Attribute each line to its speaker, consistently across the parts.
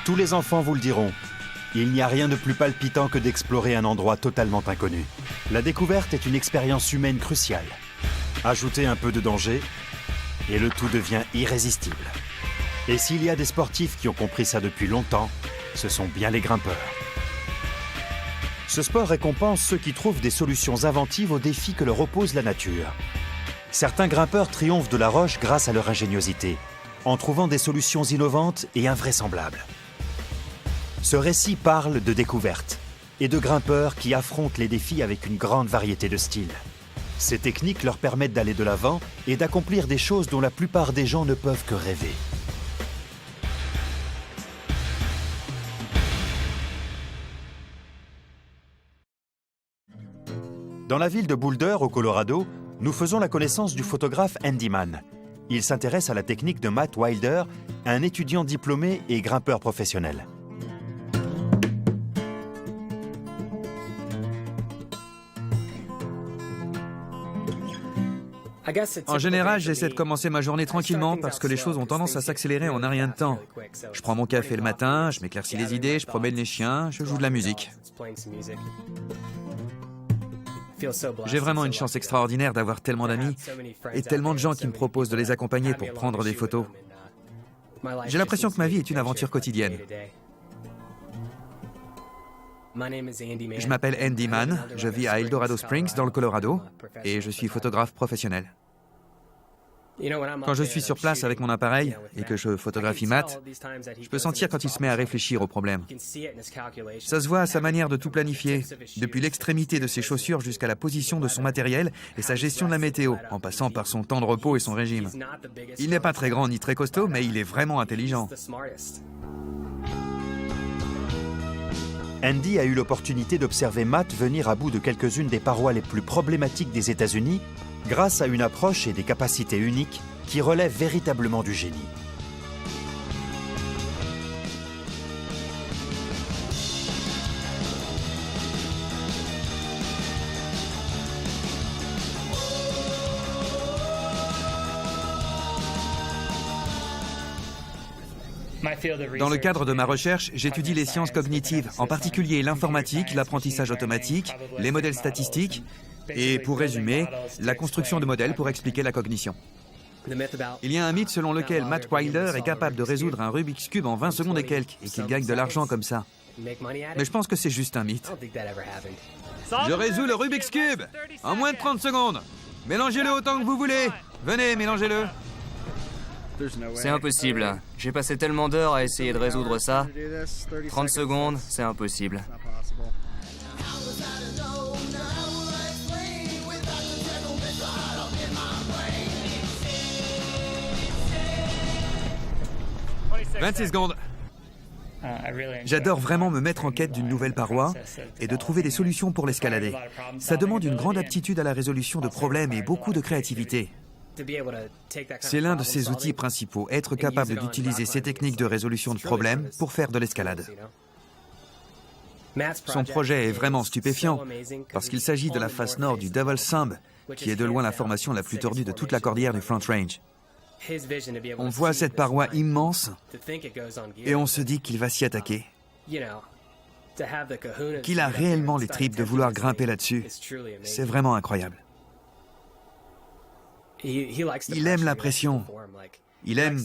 Speaker 1: Tous les enfants vous le diront. Il n'y a rien de plus palpitant que d'explorer un endroit totalement inconnu. La découverte est une expérience humaine cruciale. Ajoutez un peu de danger et le tout devient irrésistible. Et s'il y a des sportifs qui ont compris ça depuis longtemps, ce sont bien les grimpeurs. Ce sport récompense ceux qui trouvent des solutions inventives aux défis que leur oppose la nature. Certains grimpeurs triomphent de la roche grâce à leur ingéniosité, en trouvant des solutions innovantes et invraisemblables. Ce récit parle de découverte et de grimpeurs qui affrontent les défis avec une grande variété de styles. Ces techniques leur permettent d'aller de l'avant et d'accomplir des choses dont la plupart des gens ne peuvent que rêver. Dans la ville de Boulder, au Colorado, nous faisons la connaissance du photographe Andy Mann. Il s'intéresse à la technique de Matt Wilder, un étudiant diplômé et grimpeur professionnel.
Speaker 2: En général, j'essaie de commencer ma journée tranquillement parce que les choses ont tendance à s'accélérer en un rien de temps. Je prends mon café le matin, je m'éclaircis les idées, je promène les chiens, je joue de la musique. J'ai vraiment une chance extraordinaire d'avoir tellement d'amis et tellement de gens qui me proposent de les accompagner pour prendre des photos. J'ai l'impression que ma vie est une aventure quotidienne. Je m'appelle Andy Mann, je vis à Eldorado Springs dans le Colorado et je suis photographe professionnel. Quand je suis sur place avec mon appareil et que je photographie Matt, je peux sentir quand il se met à réfléchir au problème. Ça se voit à sa manière de tout planifier, depuis l'extrémité de ses chaussures jusqu'à la position de son matériel et sa gestion de la météo, en passant par son temps de repos et son régime. Il n'est pas très grand ni très costaud, mais il est vraiment intelligent.
Speaker 1: Andy a eu l'opportunité d'observer Matt venir à bout de quelques-unes des parois les plus problématiques des États-Unis grâce à une approche et des capacités uniques qui relèvent véritablement du génie.
Speaker 2: Dans le cadre de ma recherche, j'étudie les sciences cognitives, en particulier l'informatique, l'apprentissage automatique, les modèles statistiques et, pour résumer, la construction de modèles pour expliquer la cognition. Il y a un mythe selon lequel Matt Wilder est capable de résoudre un Rubik's Cube en 20 secondes et quelques et qu'il gagne de l'argent comme ça. Mais je pense que c'est juste un mythe. Je résous le Rubik's Cube en moins de 30 secondes. Mélangez-le autant que vous voulez. Venez, mélangez-le.
Speaker 3: C'est impossible. J'ai passé tellement d'heures à essayer de résoudre ça. 30 secondes, c'est impossible. «
Speaker 2: 26 secondes. J'adore vraiment me mettre en quête d'une nouvelle paroi et de trouver des solutions pour l'escalader. Ça demande une grande aptitude à la résolution de problèmes et beaucoup de créativité. C'est l'un de ses outils principaux, être capable d'utiliser ces techniques de résolution de problèmes pour faire de l'escalade. Son projet est vraiment stupéfiant parce qu'il s'agit de la face nord du Devil's Thumb, qui est de loin la formation la plus tordue de toute la cordillère du Front Range. On voit cette paroi immense et on se dit qu'il va s'y attaquer. Qu'il a réellement les tripes de vouloir grimper là-dessus. C'est vraiment incroyable. Il aime la pression. Il aime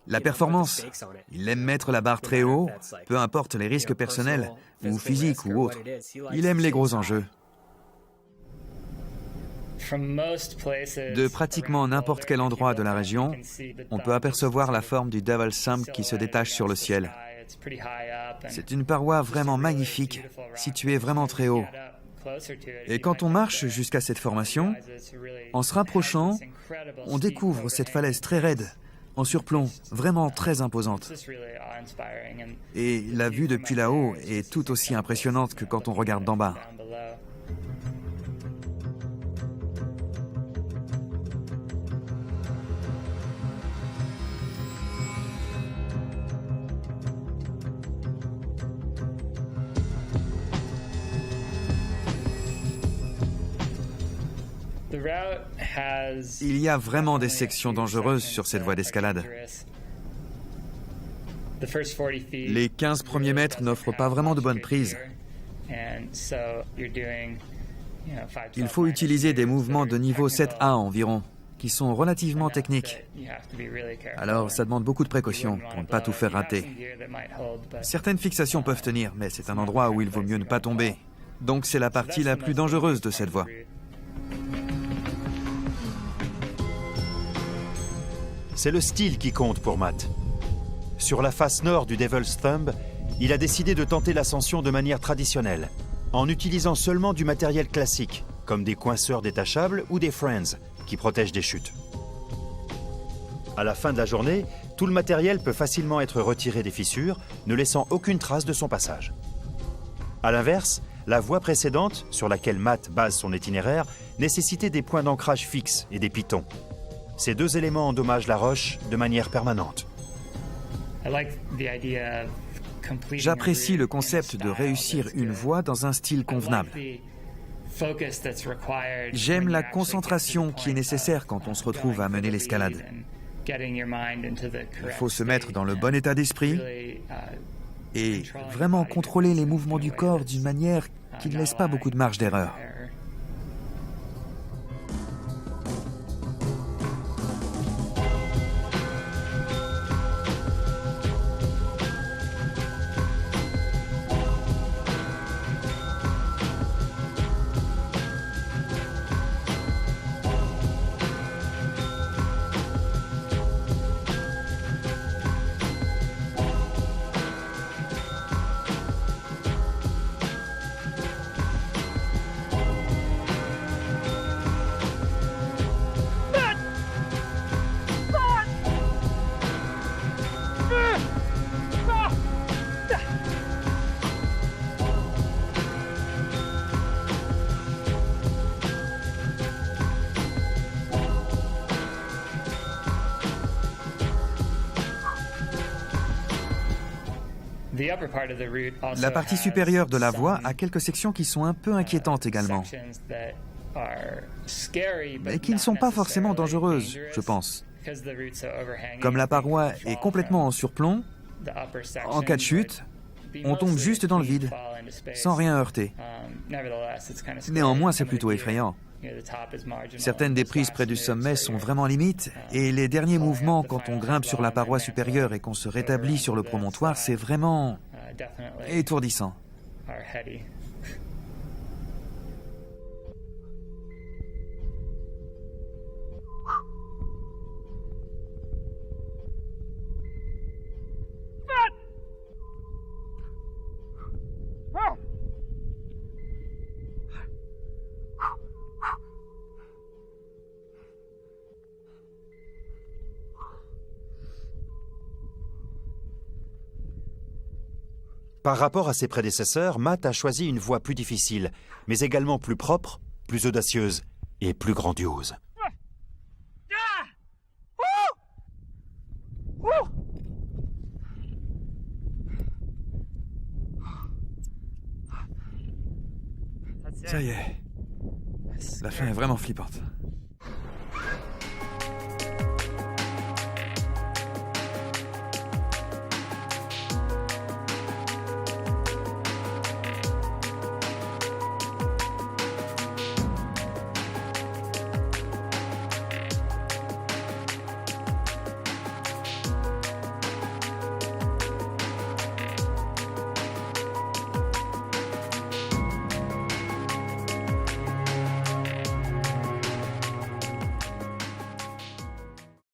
Speaker 2: la performance. Il aime mettre la barre très haut, peu importe les risques personnels ou physiques ou autres. Il aime les gros enjeux. De pratiquement n'importe quel endroit de la région, on peut apercevoir la forme du Devil's Thumb qui se détache sur le ciel. C'est une paroi vraiment magnifique, située vraiment très haut. Et quand on marche jusqu'à cette formation, en se rapprochant, on découvre cette falaise très raide, en surplomb, vraiment très imposante. Et la vue depuis là-haut est tout aussi impressionnante que quand on regarde d'en bas. Il y a vraiment des sections dangereuses sur cette voie d'escalade. Les 15 premiers mètres n'offrent pas vraiment de bonnes prises. Il faut utiliser des mouvements de niveau 7A environ, qui sont relativement techniques. Alors, ça demande beaucoup de précautions pour ne pas tout faire rater. Certaines fixations peuvent tenir, mais c'est un endroit où il vaut mieux ne pas tomber. Donc, c'est la partie la plus dangereuse de cette voie.
Speaker 1: C'est le style qui compte pour Matt. Sur la face nord du Devil's Thumb, il a décidé de tenter l'ascension de manière traditionnelle, en utilisant seulement du matériel classique, comme des coinceurs détachables ou des Friends, qui protègent des chutes. À la fin de la journée, tout le matériel peut facilement être retiré des fissures, ne laissant aucune trace de son passage. A l'inverse, la voie précédente, sur laquelle Matt base son itinéraire, nécessitait des points d'ancrage fixes et des pitons. Ces deux éléments endommagent la roche de manière permanente.
Speaker 2: J'apprécie le concept de réussir une voie dans un style convenable. J'aime la concentration qui est nécessaire quand on se retrouve à mener l'escalade. Il faut se mettre dans le bon état d'esprit et vraiment contrôler les mouvements du corps d'une manière qui ne laisse pas beaucoup de marge d'erreur. La partie supérieure de la voie a quelques sections qui sont un peu inquiétantes également, mais qui ne sont pas forcément dangereuses, je pense. Comme la paroi est complètement en surplomb, en cas de chute, on tombe juste dans le vide, sans rien heurter. Néanmoins, c'est plutôt effrayant. Certaines des prises près du sommet sont vraiment limites, et les derniers mouvements quand on grimpe sur la paroi supérieure et qu'on se rétablit sur le promontoire, c'est vraiment étourdissant.
Speaker 1: Par rapport à ses prédécesseurs, Matt a choisi une voie plus difficile, mais également plus propre, plus audacieuse et plus grandiose.
Speaker 2: Ça y est, la fin est vraiment flippante.